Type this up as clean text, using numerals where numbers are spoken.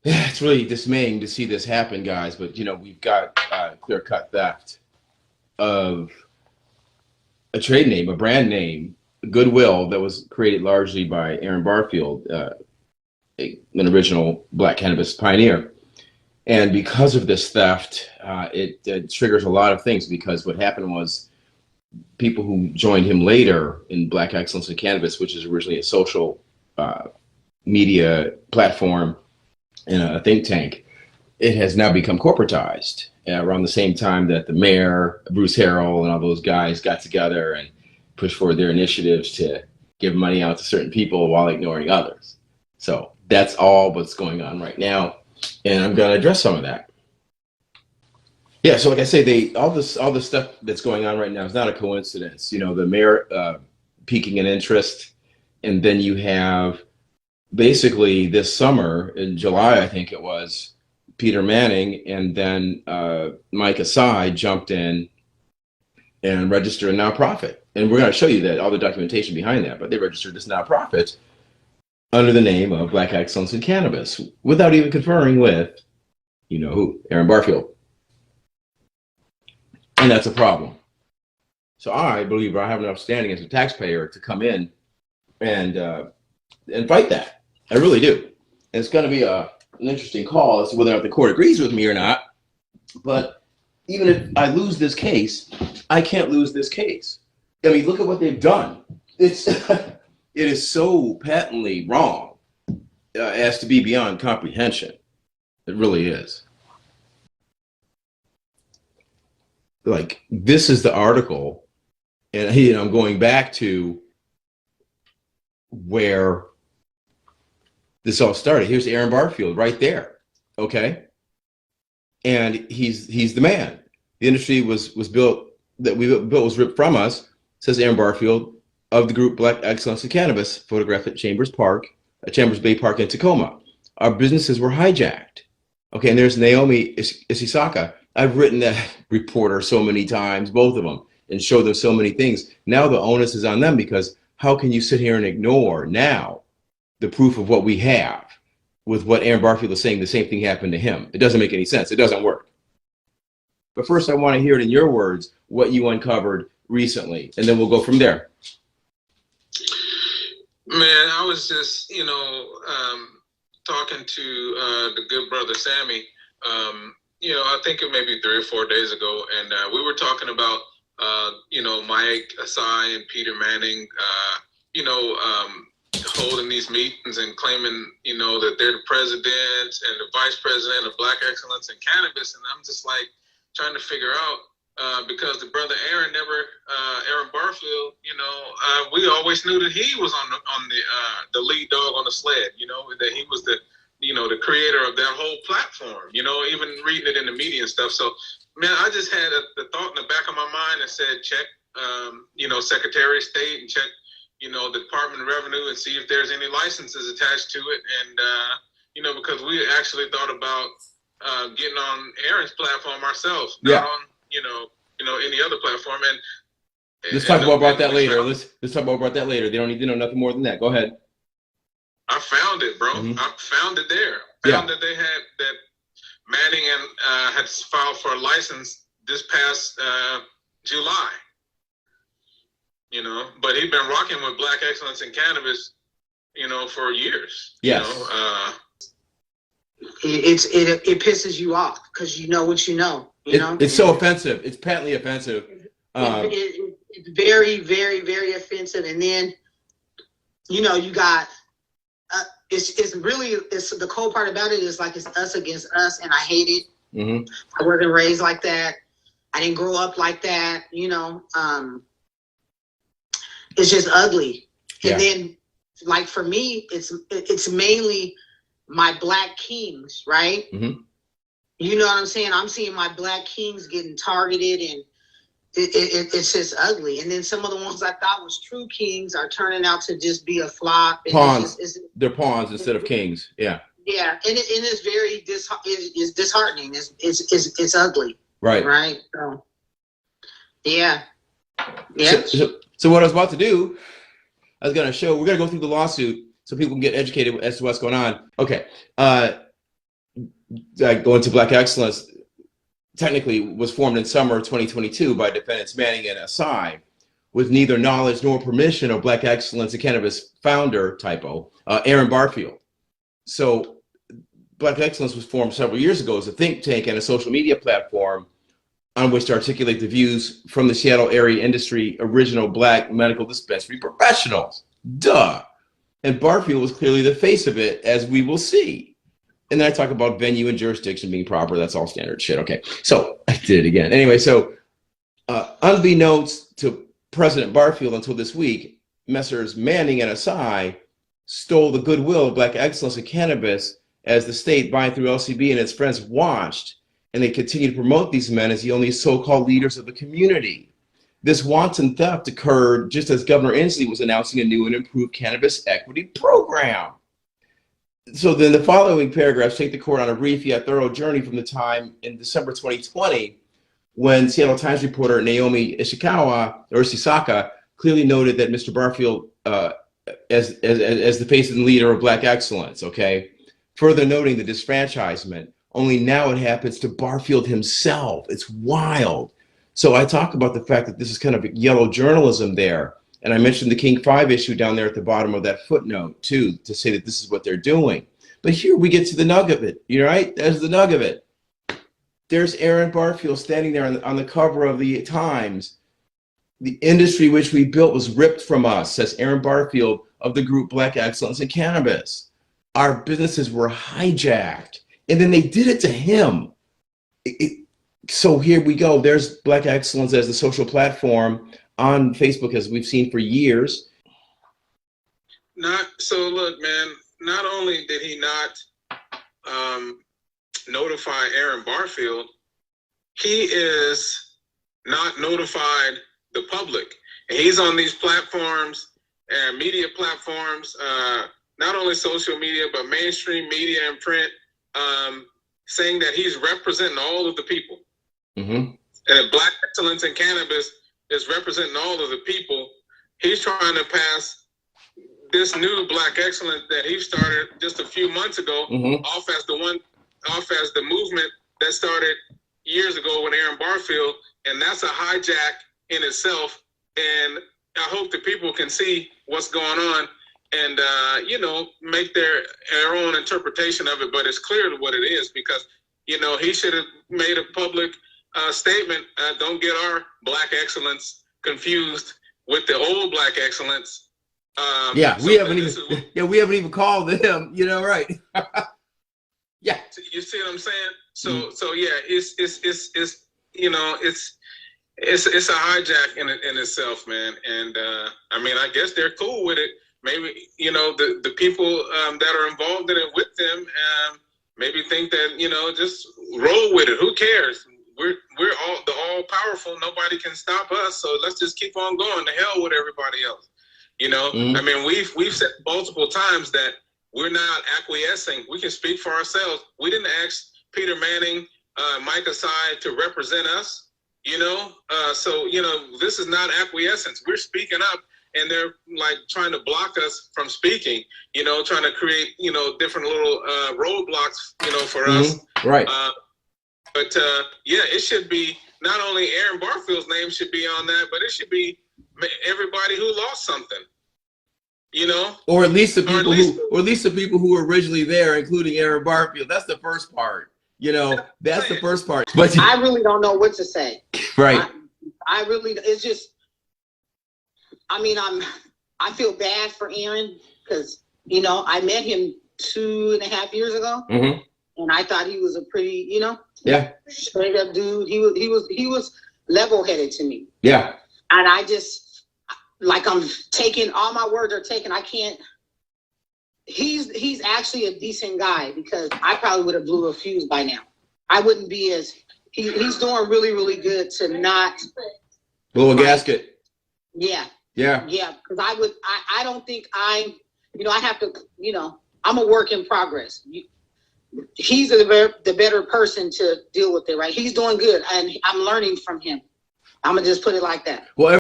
it's really dismaying to see this happen, guys. But we've got clear-cut theft of a trade name, a brand name, goodwill that was created largely by Aaron Barfield, an original black cannabis pioneer. And because of this theft, it triggers a lot of things, because what happened was people who joined him later in Black Excellence in Cannabis, which is originally a social media platform and a think tank, it has now become corporatized around the same time that the mayor, Bruce Harrell, and all those guys got together and pushed forward their initiatives to give money out to certain people while ignoring others. So that's all what's going on right now, and I'm going to address some of that. Yeah, so like I say, all this stuff that's going on right now is not a coincidence. The mayor piquing an interest, and then you have basically this summer in July, I think it was, Peter Manning and then Mike Asai jumped in and registered a nonprofit, and we're going to show you that all the documentation behind that. But they registered this nonprofit under the name of Black Excellence in Cannabis without even conferring with, who, Aaron Barfield. And that's a problem. So I believe I have enough standing as a taxpayer to come in and fight that. I really do. And it's going to be an interesting call as to whether or not the court agrees with me or not. But even if I lose this case, I can't lose this case. I mean, look at what they've done. It is so patently wrong as to be beyond comprehension. It really is. Like, this is the article, and I'm going back to where this all started. Here's Aaron Barfield right there, okay? And he's the man. The industry was built, that we built was ripped from us, says Aaron Barfield, of the group Black Excellence in Cannabis, photographed at Chambers Bay Park in Tacoma. Our businesses were hijacked. Okay, and there's Naomi Isisaka. I've written that reporter so many times, both of them, and showed them so many things. Now the onus is on them, because how can you sit here and ignore now the proof of what we have with what Aaron Barfield is saying the same thing happened to him? It doesn't make any sense. It doesn't work. But first, I want to hear it in your words, what you uncovered recently, and then we'll go from there. Man, I was just, talking to the good brother Sammy, I think it may be 3 or 4 days ago, and we were talking about, Mike Asai and Peter Manning, holding these meetings and claiming, that they're the president and the vice president of Black Excellence in Cannabis, and I'm just like trying to figure out, because the brother Aaron Barfield, we always knew that he was on the lead dog on the sled, that he was the creator of that whole platform, even reading it in the media and stuff. So, man, I just had the thought in the back of my mind and said, check, Secretary of State, and check, the Department of Revenue, and see if there's any licenses attached to it. And, because we actually thought about getting on Aaron's platform ourselves, not on, any other platform. And let's talk about that later. Let's talk about that later. They don't need to know nothing more than that. Go ahead. I found it, bro. Mm-hmm. I found it there. Found that they had that Manning and had filed for a license this past July. But he'd been rocking with Black Excellence in Cannabis, for years. Yes. It pisses you off because you know what you know. It's so offensive. It's patently offensive. It's very, very, very offensive. And then, you got. It's really the cold part about it is like it's us against us, and I hate it. Mm-hmm. I wasn't raised like that. I didn't grow up like that. It's just ugly. Yeah. And then, like for me, it's mainly my Black kings, right? Mm-hmm. You know what I'm saying? I'm seeing my Black kings getting targeted, and it's just ugly. And then some of the ones I thought was true kings are turning out to just be a flop. And pawns. They're pawns instead of kings. Yeah. Yeah, and it's very it's disheartening. It's ugly. Right. Right. So, yeah. So what I was about to do, I was going to show. We're going to go through the lawsuit so people can get educated as to what's going on. Okay. going to Black Excellence, technically was formed in summer of 2022 by defendants Manning and Asai, with neither knowledge nor permission of Black Excellence and Cannabis founder, typo, Aaron Barfield. So Black Excellence was formed several years ago as a think tank and a social media platform on which to articulate the views from the Seattle area industry original Black medical dispensary professionals. Duh. And Barfield was clearly the face of it, as we will see. And then I talk about venue and jurisdiction being proper. That's all standard shit. Okay, so I did it again. Anyway, so unbeknownst to President Barfield until this week, Messrs. Manning and Asai stole the goodwill of Black Excellence in Cannabis as the state, buying through LCB and its friends, watched, and they continue to promote these men as the only so-called leaders of the community. This wanton theft occurred just as Governor Inslee was announcing a new and improved cannabis equity program. So then the following paragraphs take the court on a brief yet thorough journey from the time in December 2020 when Seattle Times reporter Naomi Ishisaka clearly noted that Mr. Barfield as the face and leader of Black Excellence, okay? Further noting the disfranchisement, only now it happens to Barfield himself. It's wild. So I talk about the fact that this is kind of yellow journalism there. And I mentioned the King 5 issue down there at the bottom of that footnote too, to say that this is what they're doing. But here we get to the nug of it, you're right? There's the nug of it. There's Aaron Barfield standing there on the cover of the Times. The industry which we built was ripped from us, says Aaron Barfield of the group Black Excellence in Cannabis. Our businesses were hijacked, and then they did it to him. So here we go. There's Black Excellence as the social platform on Facebook, as we've seen for years. So look, man, not only did he not notify Aaron Barfield, he is not notified the public. And he's on these platforms, media platforms, not only social media, but mainstream media and print, saying that he's representing all of the people. Mm-hmm. And Black Excellence in Cannabis is representing all of the people. He's trying to pass this new Black Excellence that he started just a few months ago off as the movement that started years ago with Aaron Barfield, and that's a hijack in itself. And I hope that people can see what's going on and make their own interpretation of it. But it's clear what it is, because he should have made a public statement. Don't get our Black Excellence confused with the old Black Excellence. We haven't even called him. Right? Yeah. You see what I'm saying? So yeah, it's a hijack in itself, man. And I mean, I guess they're cool with it. Maybe the people that are involved in it with them maybe think that just roll with it. Who cares? We're all powerful. Nobody can stop us. So let's just keep on going. To hell with everybody else. I mean, we've said multiple times that we're not acquiescing. We can speak for ourselves. We didn't ask Peter Manning, Mike Asai to represent us. So this is not acquiescence. We're speaking up, and they're like trying to block us from speaking. Trying to create different little roadblocks for us. Right. But it should be not only Aaron Barfield's name should be on that, but it should be everybody who lost something. Or at least the people who were originally there, including Aaron Barfield. That's the first part. That's the first part. But I really don't know what to say. Right. I really, it's just, I mean, I feel bad for Aaron because, I met him 2.5 years ago, and I thought he was a pretty, straight up dude. He was level-headed to me. Yeah. And I just, like, I'm taking, all my words are taken. I can't, he's actually a decent guy, because I probably would have blew a fuse by now. I wouldn't be as, he's doing really, really good to not blow a gasket. Yeah. Yeah. Yeah. Because I don't think I have to, I'm a work in progress. He's the better person to deal with it, right? He's doing good, and I'm learning from him. I'm going to just put it like that. Well,